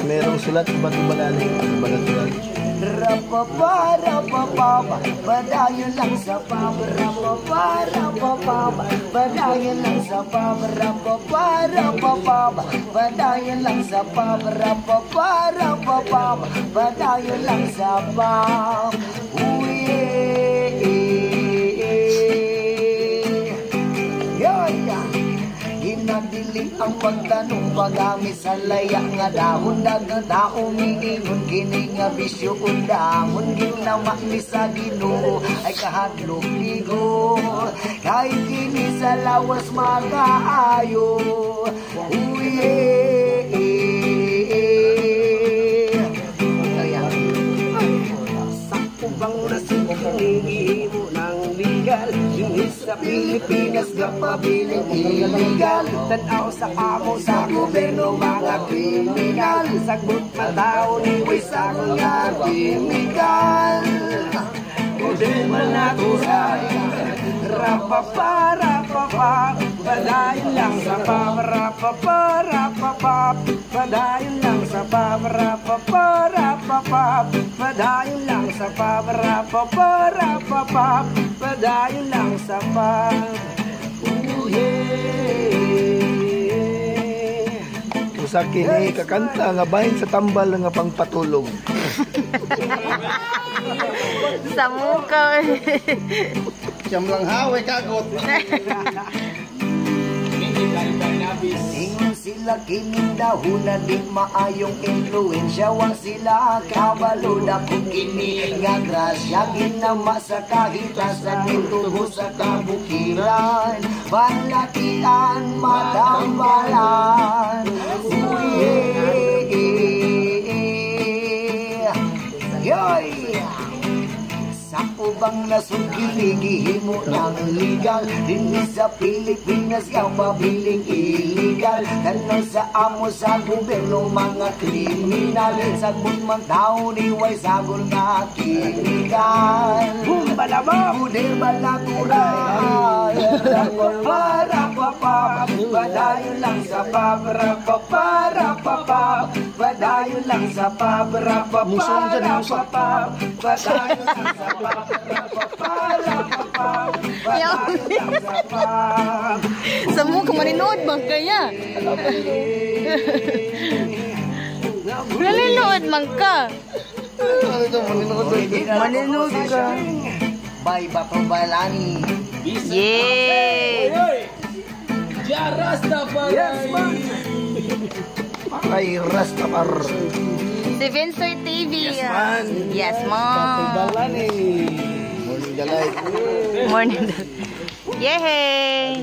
Merong sulat ba't balali? Balat sulat. Rapapa, rapapa, padayon lang sa papa. Rapapa, rapapa, padayon lang sa papa. Rapapa, rapapa, padayon lang sa papa. Rapapa, rapapa, padayon lang sa papa. Ginadili ang pagtanong pagami sa laya nga dahon dagang taong iingon kini nga bisyo undamon ginawa ni sa Ginoo ay kahadlok ligo kahit kini sa lawas magaayo sakubang rasing hinihimo ng legal sa Pilipinas kapabiling illegal tanaw sa amo sa gobyerno mga kriminal sagot matao ni sa mga kriminal kung manatural rapapa rapapa padayon lang sa papa rapapa rapapa padayon lang sa papa rapapa rapapa padayon lang sa papa rapapa rapapa padayon lang sa papa Usa kini kakanta nga bahin sa tambal nga pangpatulog. Sa muka. Siyam lang hawe kagot. Ingon sila kining dahuna di maayong influensya wa sila kabalo na kung kini nga grasya ginama sa kahitasan nitubo sa kabukiran palakian madambalan yoy Sapo bang nasugiligi-himo ng legal Dini sa Pilipinas yung pabiling illegal Tanaw sa amo sa gobyerno mga kriminal Sagbot man tao ni way sagol nga kinigal Bumbalabang Budir balatural Rapapa Padayon lang sa paparapapa Rapapa Padayon lang sa paparapapa Rapapa Padayon lang sa sa mo ka maninood bang kaya? Maninood man ka. Maninood ka. Bye Bato Balani. Yay! Rastafari. Ay Rastafari. Si Vincent TV. Yes man. Yes man. Morning delight. Morning delight. Yay!